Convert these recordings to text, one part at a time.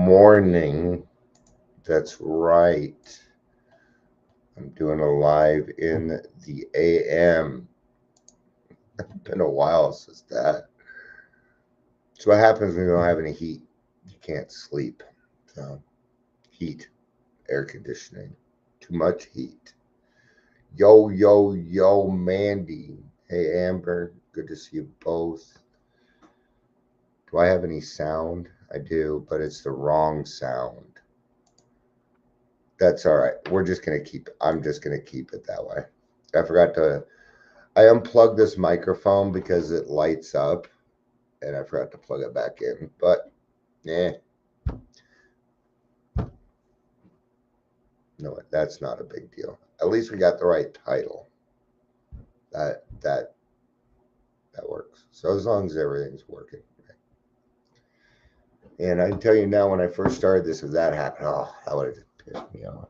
morning. That's right. I'm doing a live in the AM. It's been a while since that. So what happens when you don't have any heat? You can't sleep. So heat, air conditioning, too much heat. Yo, yo, yo, Mandy. Hey, Amber. Good to see you both. Do I have any sound? I do, but it's the wrong sound. That's all right. I'm just gonna keep it that way. I unplugged this microphone because it lights up and I forgot to plug it back in. But yeah, no, that's not a big deal. At least we got the right title. That that works. So as long as everything's working. And I can tell you now, when I first started this, if that happened, oh, that would have pissed me off.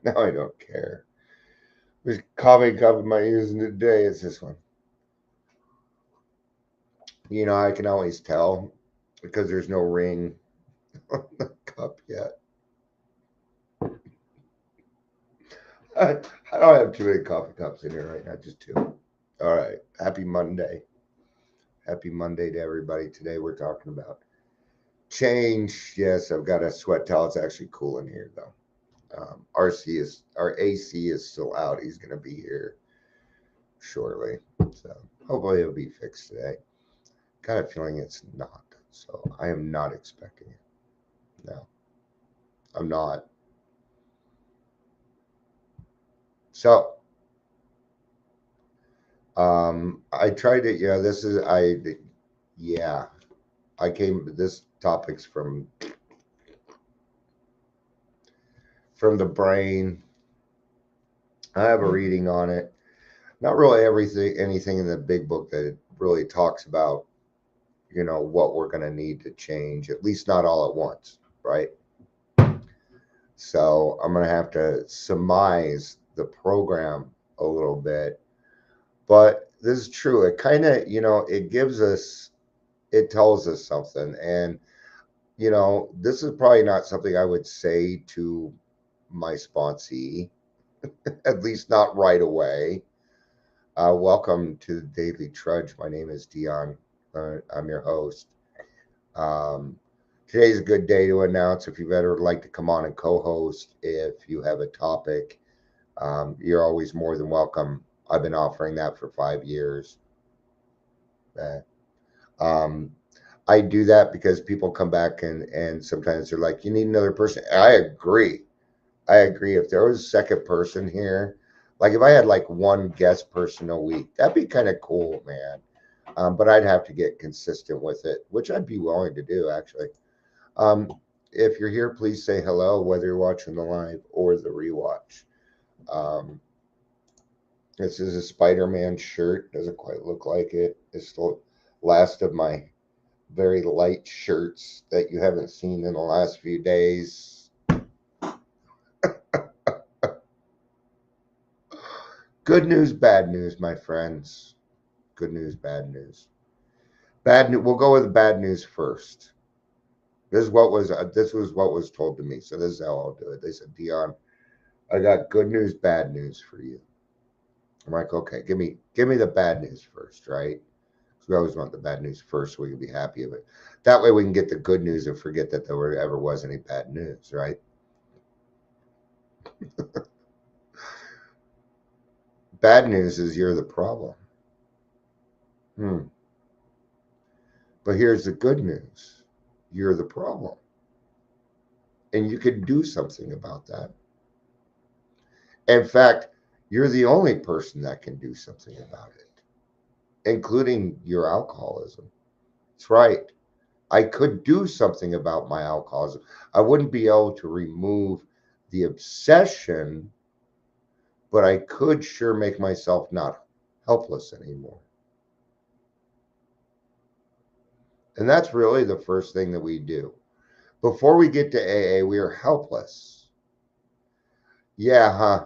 Now I don't care. Which coffee cup am I using today? It's this one. I can always tell because there's no ring on the cup yet. I don't have too many coffee cups in here right now, just two. All right. Happy Monday. Happy Monday to everybody. Today we're talking about change. Yes, I've got a sweat towel. It's actually cool in here though. Our AC is still out. He's going to be here shortly. So hopefully it'll be fixed today. Got a feeling it's not. So I am not expecting it. No, I'm not. So I tried it. Yeah, this topic's from the brain. I have a reading on it. Not really anything in the big book that it really talks about, what we're going to need to change, at least not all at once, right? So I'm going to have to surmise the program a little bit. But this is true. It kind of, it tells us something. And, this is probably not something I would say to my sponsee, at least not right away. Welcome to the Daily Trudge. My name is Dion. I'm your host. Um, Today's a good day to announce if you've ever like to come on and co-host. If you have a topic, you're always more than welcome. I've been offering that for 5 years. Uh, um, I do that because people come back and sometimes they're like, you need another person. I agree. I agree. If there was a second person here, like if I had like one guest person a week, that'd be kind of cool, man. But I'd have to get consistent with it, which I'd be willing to do actually. Um, if you're here, please say hello, whether you're watching the live or the rewatch. Um, this is a Spider-Man shirt. Doesn't quite look like it. It's the last of my very light shirts that you haven't seen in the last few days. Good news, bad news, my friends. Good news, bad news. Bad news. We'll go with the bad news first. This was what was told to me. So this is how I'll do it. They said, Dion, I got good news, bad news for you. I'm like, okay, give me the bad news first, right? Because we always want the bad news first so we can be happy of it. That way we can get the good news and forget that there ever was any bad news, right? Bad news is you're the problem. But here's the good news. You're the problem. And you can do something about that. In fact, you're the only person that can do something about it, including your alcoholism. That's right. I could do something about my alcoholism. I wouldn't be able to remove the obsession, but I could sure make myself not helpless anymore. And that's really the first thing that we do. Before we get to AA, we are helpless. Yeah, huh?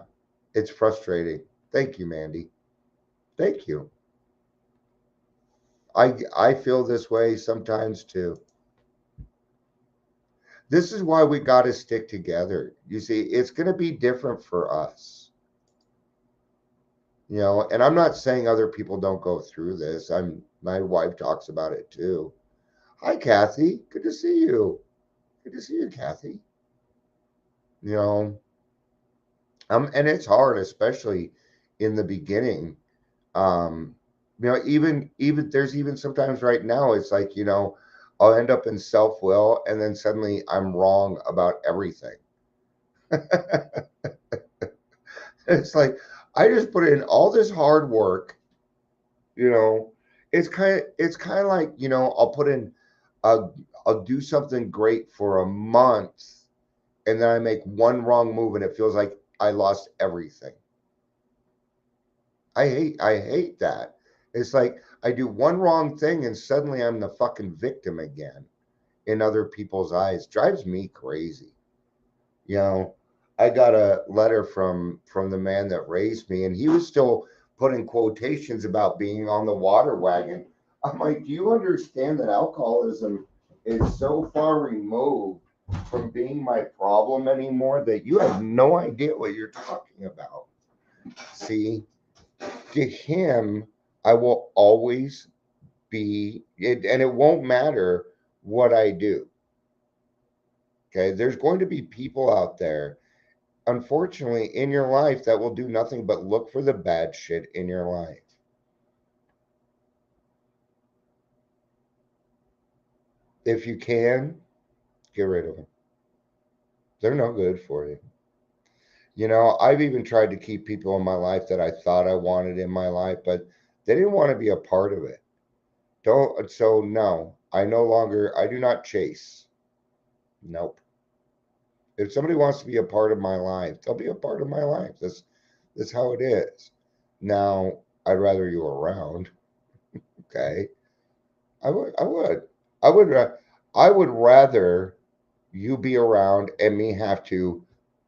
It's frustrating. Thank you, Mandy. Thank you. I feel this way sometimes too. This is why we got to stick together. You see, it's going to be different for us. You know, and I'm not saying other people don't go through this. My wife talks about it too. Hi, Kathy. Good to see you. Good to see you, Kathy. You know, and it's hard, especially in the beginning. Um, you know, even there's even sometimes right now it's like, you know, I'll end up in self-will and then suddenly I'm wrong about everything. It's like I just put in all this hard work, you know. It's kind of like, you know, I'll do something great for a month and then I make one wrong move and it feels like I lost everything. I hate that. It's like I do one wrong thing and suddenly I'm the fucking victim again in other people's eyes. Drives me crazy. You know, I got a letter from the man that raised me and he was still putting quotations about being on the water wagon. I'm like, do you understand that alcoholism is so far removed from being my problem anymore that you have no idea what you're talking about? See, to him, I will always be, and it won't matter what I do. Okay. There's going to be people out there, unfortunately, in your life that will do nothing but look for the bad shit in your life. If you can, get rid of them. They're no good for you. You know, I've even tried to keep people in my life that I thought I wanted in my life, but they didn't want to be a part of it. Don't, so no, I do not chase. Nope. If somebody wants to be a part of my life, they'll be a part of my life. That's how it is. Now, I'd rather you around. Okay, I would, I would, I would, I would rather you be around and me have to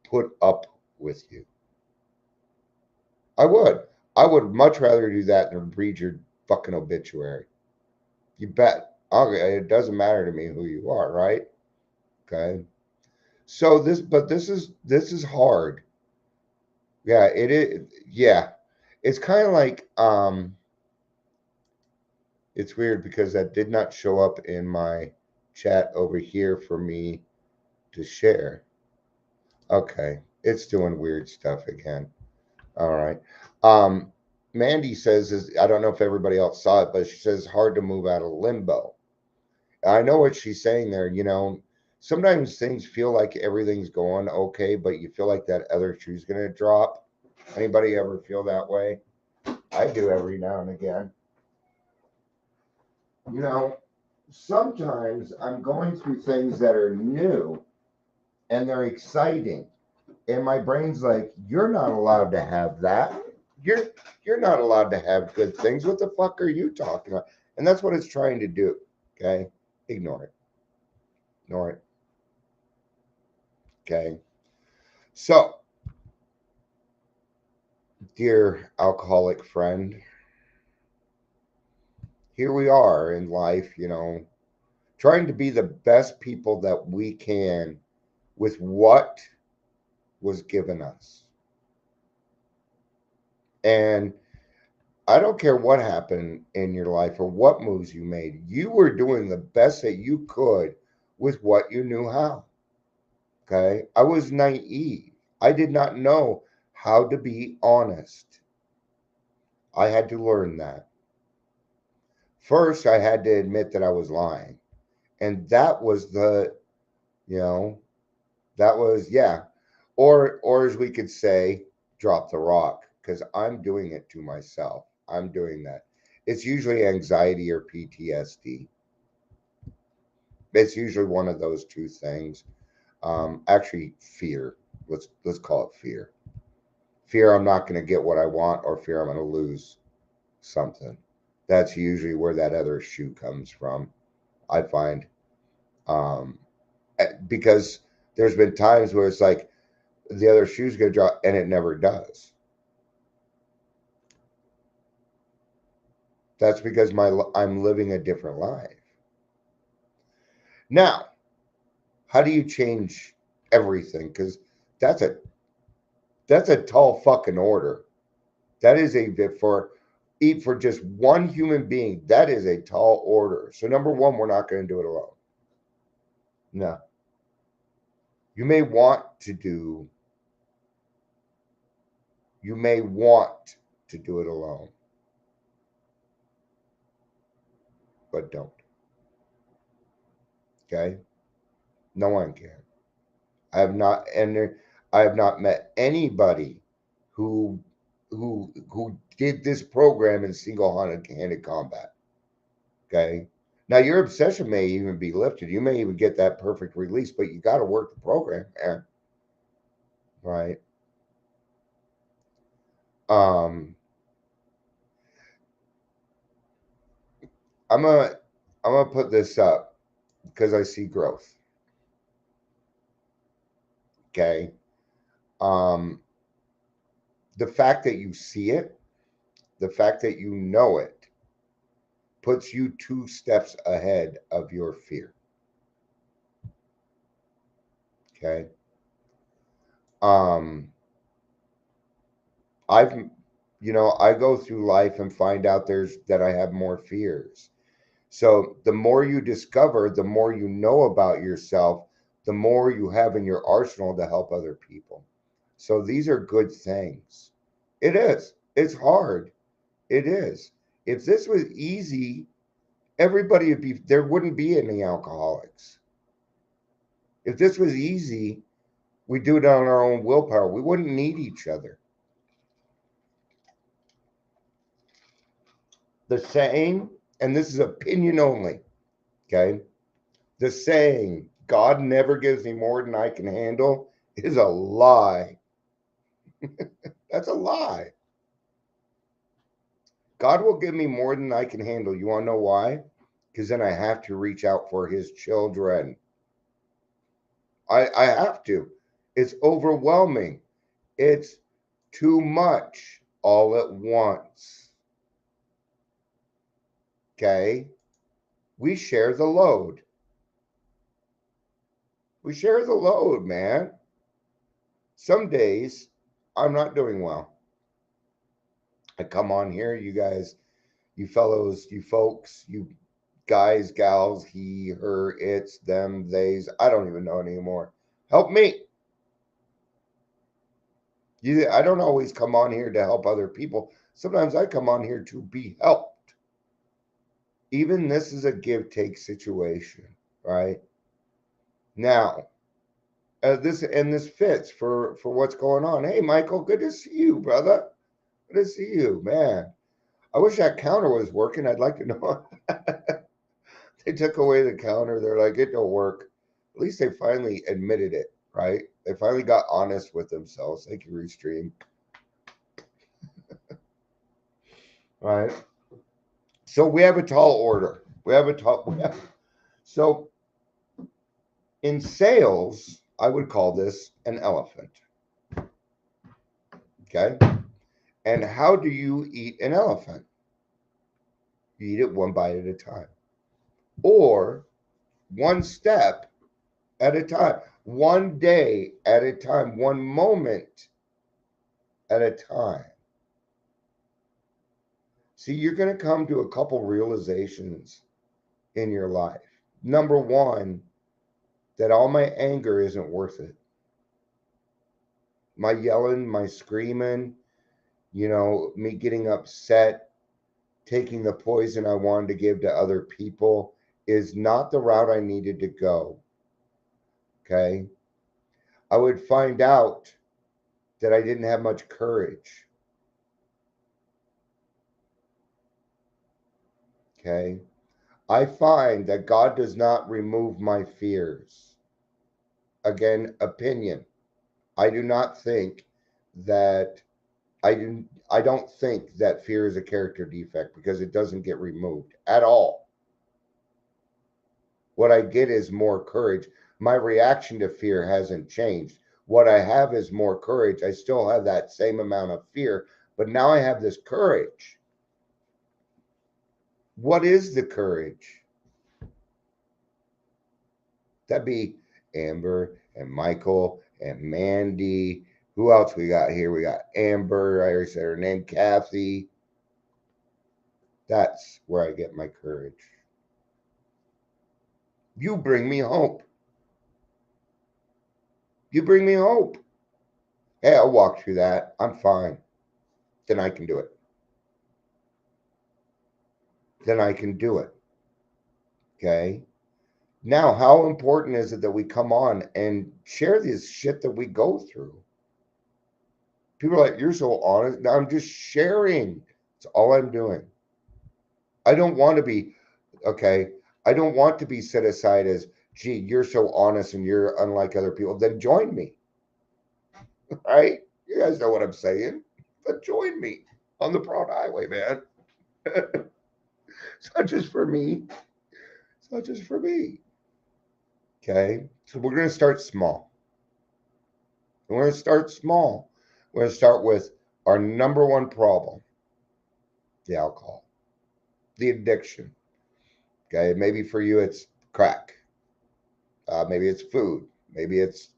put up with you. I would. I would much rather do that than read your fucking obituary. You bet. Okay, it doesn't matter to me who you are, right? Okay. So this is hard. Yeah, it is. Yeah, it's kind of like it's weird because that did not show up in my chat over here for me to share. Okay, it's doing weird stuff again. All right. Um, Mandy says is I don't know if everybody else saw it, but she says hard to move out of limbo. I know what she's saying there. You know, sometimes things feel like everything's going okay, but you feel like that other shoe's gonna drop. Anybody ever feel that way? I do every now and again. You know, sometimes I'm going through things that are new and they're exciting. And my brain's like, you're not allowed to have that. You're you're not allowed to have good things. What the fuck are you talking about? And that's what it's trying to do. Okay. Ignore it. Ignore it. Okay. So, dear alcoholic friend, here we are in life, you know, trying to be the best people that we can with what was given us. And I don't care what happened in your life or what moves you made. You were doing the best that you could with what you knew how. Okay. I was naive. I did not know how to be honest. I had to learn that. First, I had to admit that I was lying. And that was you know, that was, yeah. Or as we could say, drop the rock because I'm doing it to myself. I'm doing that. It's usually anxiety or PTSD. It's usually one of those two things. Actually, fear. Let's call it fear. Fear I'm not going to get what I want, or fear I'm going to lose something. That's usually where that other shoe comes from. I find um, because there's been times where it's like the other shoe's going to drop, and it never does. That's because I'm living a different life now. How do you change everything? Because that's a that's a tall fucking order. That is a for eat for just one human being. That is a tall order. So number one, we're not going to do it alone. No, you may want to do. You may want to do it alone, but don't. Okay, no one can. I have not, I have not met anybody who who did this program in single-handed combat. Okay. Now your obsession may even be lifted. You may even get that perfect release, but you got to work the program, man. Right. Um, I'm gonna I'm gonna put this up because I see growth. Okay. Um, the fact that you see it, the fact that you know it, puts you two steps ahead of your fear. Okay. Um, I've I go through life and find out there's that I have more fears. So the more you discover, the more you know about yourself, the more you have in your arsenal to help other people. So these are good things. It is. It's hard. It is. If this was easy, everybody would be there wouldn't be any alcoholics. If this was easy, we do it on our own willpower. We wouldn't need each other. The saying, and this is opinion only, okay? The saying, God never gives me more than I can handle, is a lie. That's a lie. God will give me more than I can handle. You want to know why? Because then I have to reach out for his children. I have to. It's overwhelming. It's too much all at once. Okay? We share the load. We share the load, man. Some days I'm not doing well. I come on here, you guys, you fellows, you folks, you guys, gals, he, her, it's, them, theys. I don't even know anymore. Help me. I don't always come on here to help other people. Sometimes I come on here to be helped. Even this is a give take situation, right? Now, this fits for what's going on. Hey, Michael, good to see you, brother. Good to see you, man. I wish that counter was working. I'd like to know. They took away the counter. They're like, it don't work. At least they finally admitted it, right? They finally got honest with themselves. Thank you, Restream. Right. So we have a tall order. So in sales, I would call this an elephant. Okay. And how do you eat an elephant? You eat it one bite at a time, or one step at a time, one day at a time, one moment at a time. See, you're going to come to a couple realizations in your life. Number one, that all my anger isn't worth it. My yelling, my screaming, me getting upset, taking the poison I wanted to give to other people is not the route I needed to go. Okay. I would find out that I didn't have much courage. Okay. I find that God does not remove my fears. Again, opinion. I do not think that I don't think that fear is a character defect because it doesn't get removed at all. What I get is more courage. My reaction to fear hasn't changed. What I have is more courage. I still have that same amount of fear, but now I have this courage. What is the courage? That'd be Amber and Michael and Mandy. Who else we got here? We got Amber. I already said her name. Kathy. That's where I get my courage. You bring me hope. You bring me hope. Hey, I'll walk through that. I'm fine. Then I can do it. Then I can do it. Okay. Now, how important is it that we come on and share this shit that we go through? People are like, you're so honest. Now I'm just sharing. That's all I'm doing. I don't want to be, okay. I don't want to be set aside as, gee, you're so honest and you're unlike other people. Then join me. Right? You guys know what I'm saying. But join me on the broad highway, man. It's not just for me. It's not just for me. Okay. So we're going to start small. We're going to start small. We're going to start with our number one problem, the alcohol, the addiction. Okay. Maybe for you, it's crack. Maybe it's food. Maybe it's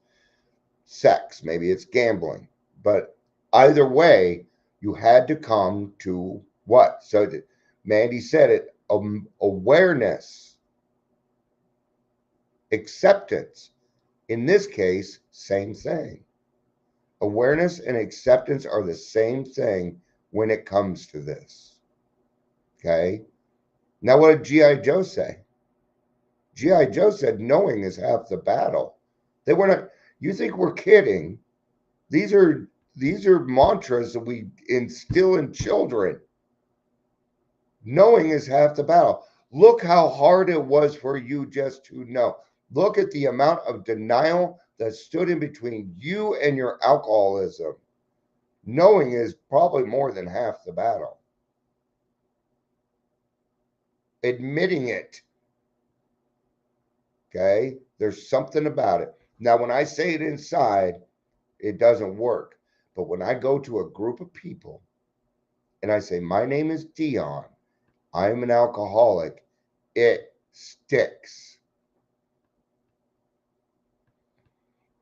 sex. Maybe it's gambling. But either way, you had to come to what? So Mandy said it, awareness, acceptance. In this case, same thing. Awareness and acceptance are the same thing when it comes to this. Okay. Now, what did G.I. Joe say? G.I. Joe said, knowing is half the battle. They were not, you think we're kidding? These are mantras that we instill in children. Knowing is half the battle. Look how hard it was for you just to know. Look at the amount of denial that stood in between you and your alcoholism. Knowing is probably more than half the battle. Admitting it. Okay? There's something about it. Now, when I say it inside, it doesn't work. But when I go to a group of people and I say, my name is Dion, I'm an alcoholic, it sticks.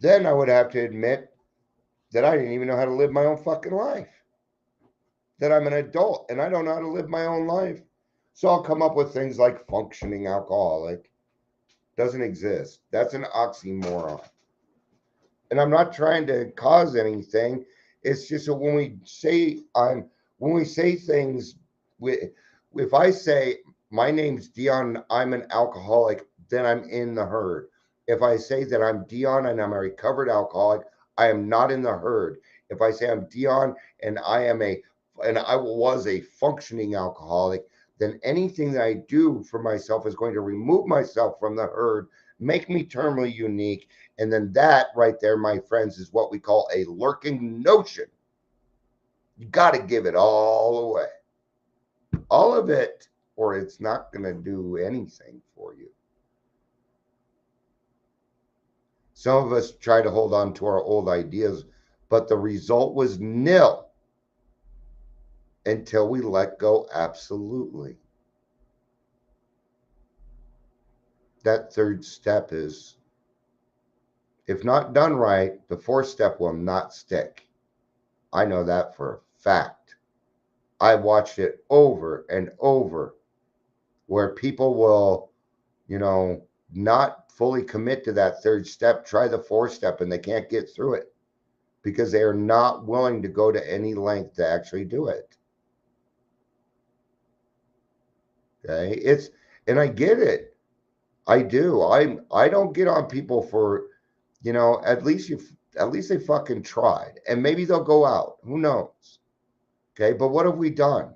Then I would have to admit that I didn't even know how to live my own fucking life. That I'm an adult and I don't know how to live my own life. So I'll come up with things like functioning alcoholic. Doesn't exist. That's an oxymoron. And I'm not trying to cause anything. It's just that when we say things, if I say my name's Dion, I'm an alcoholic, then I'm in the herd. If I say that I'm Dion and I'm a recovered alcoholic, I am not in the herd. If I say I'm Dion and I was a functioning alcoholic, then anything that I do for myself is going to remove myself from the herd, make me terminally unique. And then that right there, my friends, is what we call a lurking notion. You got to give it all away. All of it, or it's not going to do anything for you. Some of us try to hold on to our old ideas, but the result was nil until we let go absolutely. That third step is, if not done right, the fourth step will not stick. I know that for a fact. I watched it over and over where people will, not fully commit to that third step, try the fourth step, and they can't get through it because they are not willing to go to any length to actually do it. Okay. And I get it. I do. I don't get on people for, at least they fucking tried. And maybe they'll go out. Who knows? Okay. But what have we done?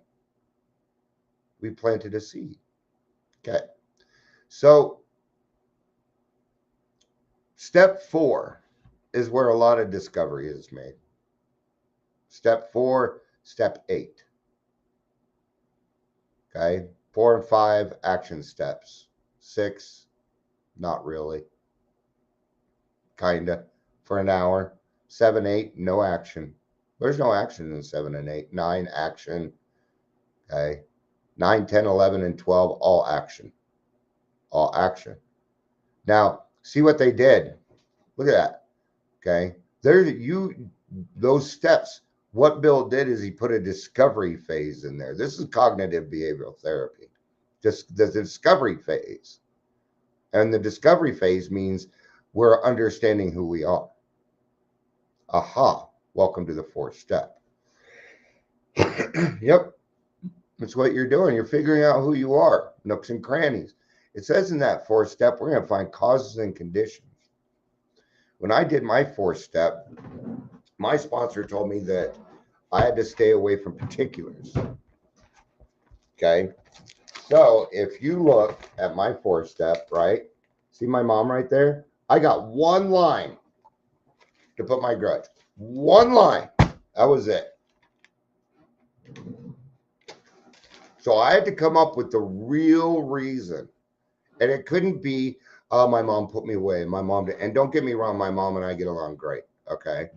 We planted a seed. Okay. So step 4 is where a lot of discovery is made. Step 4, step 8. Okay. 4 and 5, action steps. 6, not really. Kinda. For an hour. 7, 8, no action. There's no action in 7 and 8. 9, action. Okay. 9, 10, 11, and 12, all action. All action. Now, see what they did. Look at that. Okay. Those steps. What Bill did is he put a discovery phase in there. This is cognitive behavioral therapy. Just the discovery phase. And the discovery phase means we're understanding who we are. Aha. Welcome to the fourth step. Yep. That's what you're doing. You're figuring out who you are, nooks and crannies. It says in that fourth step, we're going to find causes and conditions. When I did my fourth step, my sponsor told me that I had to stay away from particulars. Okay. So if you look at my fourth step, right? See my mom right there? I got one line to put my grudge. One line. That was it. So I had to come up with the real reason. And it couldn't be, oh, my mom put me away. My mom did. And don't get me wrong, my mom and I get along great. Okay.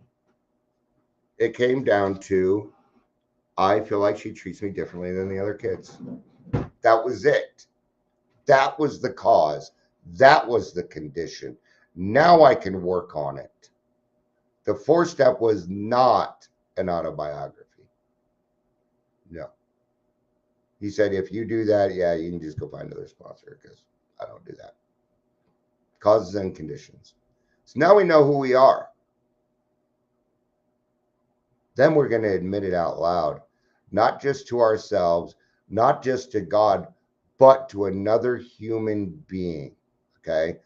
It came down to, I feel like she treats me differently than the other kids. That was it. That was the cause. That was the condition. Now I can work on it. The fourth step was not an autobiography. No. He said, if you do that, yeah, you can just go find another sponsor because I don't do that. Causes and conditions. So now we know who we are. Then we're going to admit it out loud, not just to ourselves, not just to God, but to another human being. Okay.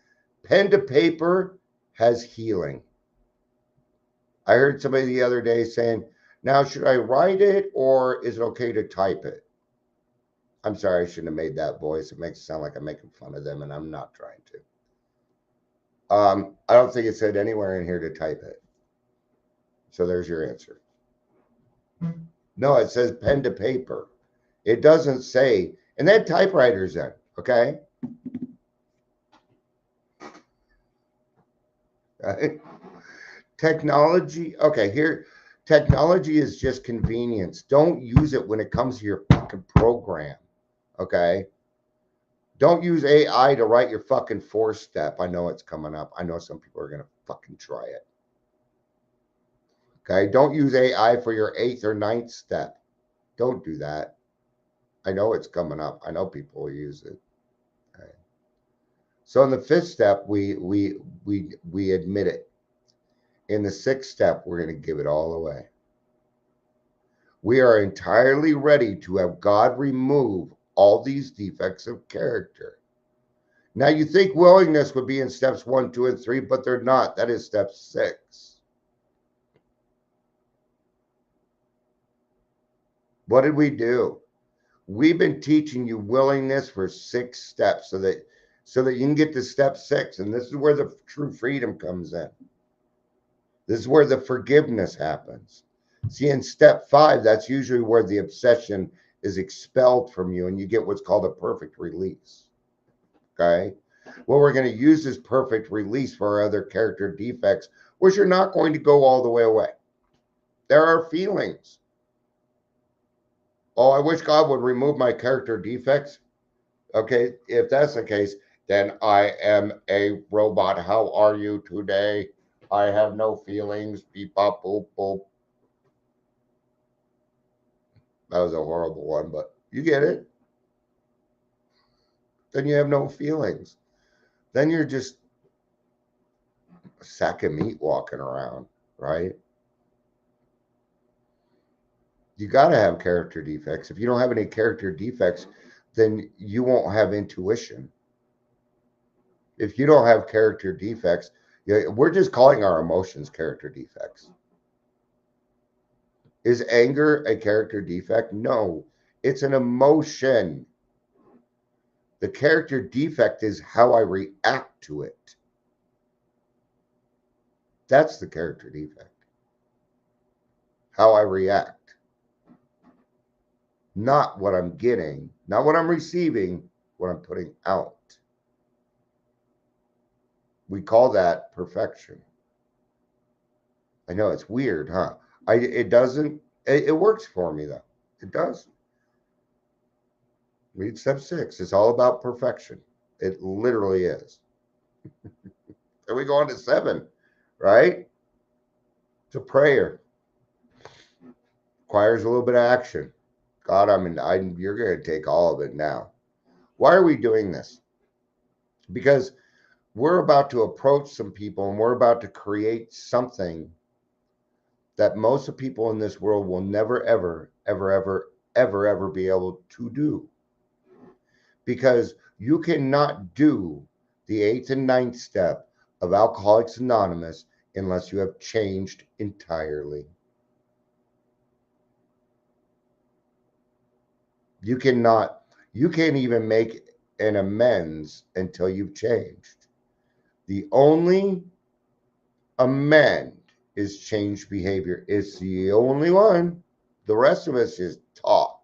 Pen to paper has healing. I heard somebody the other day saying, now, should I write it or is it okay to type it? I'm sorry, I shouldn't have made that voice. It makes it sound like I'm making fun of them, and I'm not trying to. I don't think it said anywhere in here to type it. So there's your answer. No, it says pen to paper. It doesn't say, and that typewriter's in, okay? Technology, okay, here, technology is just convenience. Don't use it when it comes to your fucking program, okay? Don't use AI to write your fucking fourth step. I know it's coming up. I know some people are going to fucking try it. Okay, don't use AI for your eighth or ninth step. Don't do that. I know it's coming up. I know people will use it. Okay. So in the fifth step, we admit it. In the sixth step, we're going to give it all away. We are entirely ready to have God remove all these defects of character. Now you think willingness would be in steps 1, 2, and 3, but they're not. That is step 6. What did we do? We've been teaching you willingness for 6 steps so that you can get to step 6. And this is where the true freedom comes in. This is where the forgiveness happens. See, in step 5, that's usually where the obsession is expelled from you and you get what's called a perfect release. Okay? Well, we're going to use this perfect release for our other character defects, which are not going to go all the way away. There are feelings. Oh, I wish God would remove my character defects. Okay, if that's the case, then I am a robot. How are you today? I have no feelings. Beep, bop, boop, boop. That was a horrible one, but you get it. Then you have no feelings. Then you're just a sack of meat walking around, right? You got to have character defects. If you don't have any character defects, then you won't have intuition. If you don't have character defects, we're just calling our emotions character defects. Is anger a character defect? No, it's an emotion. The character defect is how I react to it. That's the character defect. How I react. Not what I'm getting, not what I'm receiving, what I'm putting out. We call that perfection. I know it's weird, huh? It works for me though. It does. Read step 6. It's all about perfection. It literally is. Then we go on to 7. right? It's a prayer. Requires a little bit of action. God, you're going to take all of it now. Why are we doing this? Because we're about to approach some people and we're about to create something that most of people in this world will never, ever, ever, ever, ever, ever be able to do. Because you cannot do the eighth and ninth step of Alcoholics Anonymous unless you have changed entirely. You can't even make an amends until you've changed. The only amend is changed behavior. It's the only one. The rest of us is talk.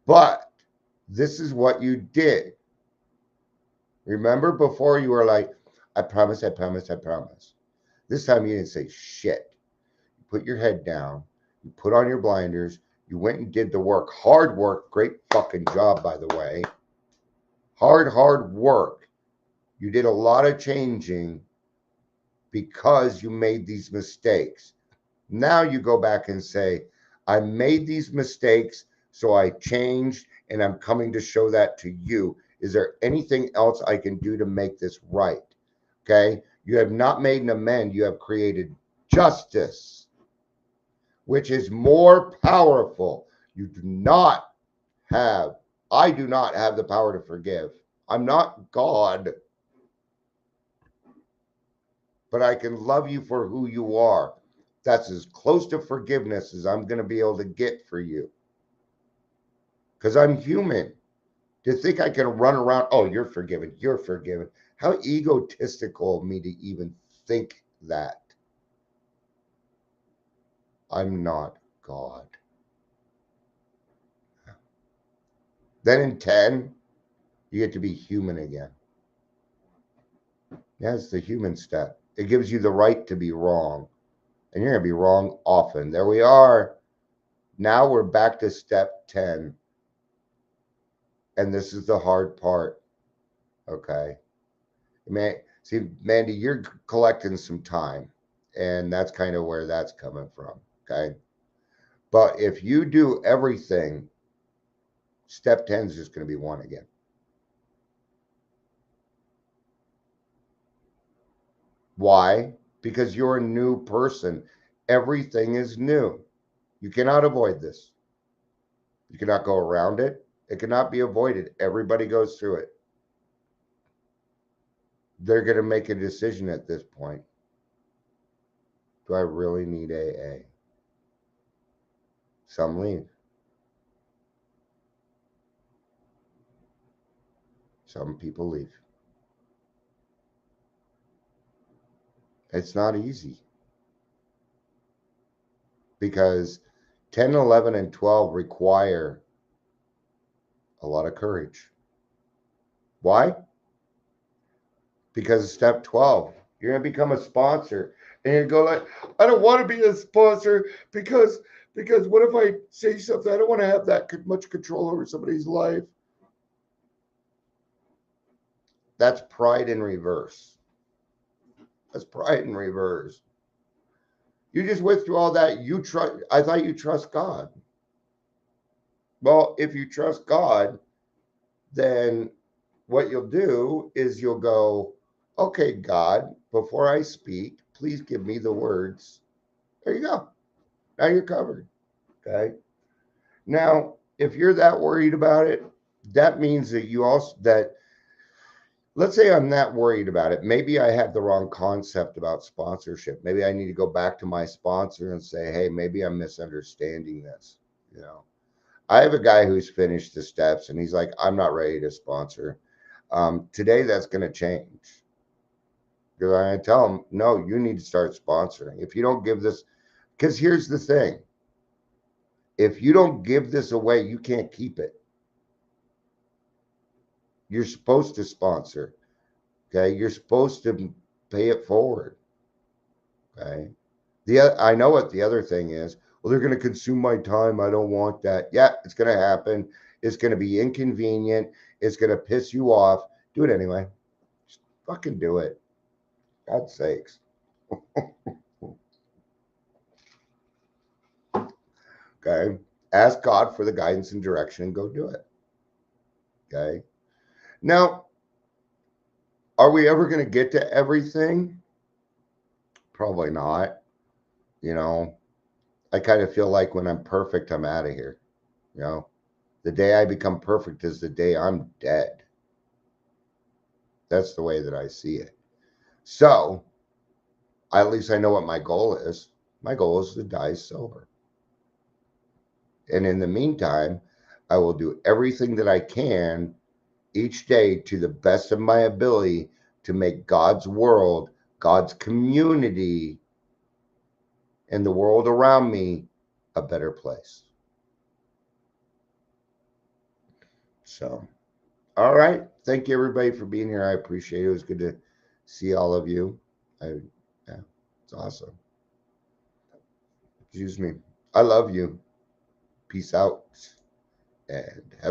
But this is what you did. Remember before you were like, I promise, I promise, I promise. This time you didn't say shit. You put your head down. You put on your blinders. You went and did the work. Hard work. Great fucking job, by the way. Hard work. You did a lot of changing because you made these mistakes. Now you go back and say, I made these mistakes, so I changed, and I'm coming to show that to you. Is there anything else I can do to make this right? Okay. You have not made an amend. You have created justice, which is more powerful. You do not have, I do not have the power to forgive. I'm not God, but I can love you for who you are. That's as close to forgiveness as I'm going to be able to get for you. Because I'm human. To think I can run around, oh, you're forgiven, you're forgiven. How egotistical of me to even think that. I'm not God. Then in 10, you get to be human again. That's the human step. It gives you the right to be wrong. And you're going to be wrong often. There we are. Now we're back to step 10. And this is the hard part. Okay. Man, see, Mandy, you're collecting some time. And that's kind of where that's coming from. Okay. But if you do everything, step 10 is just going to be 1 again. Why? Because you're a new person. Everything is new. You cannot avoid this. You cannot go around it. It cannot be avoided. Everybody goes through it. They're going to make a decision at this point. Do I really need AA? Some leave. Some people leave. It's not easy because 10, 11, and 12 require a lot of courage. Why? Because step 12, you're going to become a sponsor and you go like, I don't want to be a sponsor because what if I say something? I don't want to have that much control over somebody's life. That's pride in reverse. That's pride in reverse. You just went through all that. I thought you trust God. Well, if you trust God, then what you'll do is you'll go, okay, God, before I speak, please give me the words. There you go. Now you're covered. Okay. Now, if you're that worried about it, that means that let's say I'm not worried about it. Maybe I have the wrong concept about sponsorship. Maybe I need to go back to my sponsor and say, hey, maybe I'm misunderstanding this. You know, I have a guy who's finished the steps and he's like, I'm not ready to sponsor. Today, that's going to change. Because I'm going to tell him, no, you need to start sponsoring. If you don't give this, because here's the thing. If you don't give this away, you can't keep it. You're supposed to sponsor. Okay. You're supposed to pay it forward. Okay. I know what the other thing is. Well, they're going to consume my time. I don't want that. Yeah, it's going to happen. It's going to be inconvenient. It's going to piss you off. Do it anyway. Just fucking do it. God's sakes. Okay. Ask God for the guidance and direction and go do it. Okay. Now, are we ever going to get to everything? Probably not. You know, I kind of feel like when I'm perfect, I'm out of here. You know, the day I become perfect is the day I'm dead. That's the way that I see it. So, at least I know what my goal is. My goal is to die sober. And in the meantime, I will do everything that I can each day to the best of my ability to make God's world, God's community, and the world around me a better place. So, all right. Thank you, everybody, for being here. I appreciate it. It was good to see all of you. Yeah, it's awesome. Excuse me. I love you. Peace out and have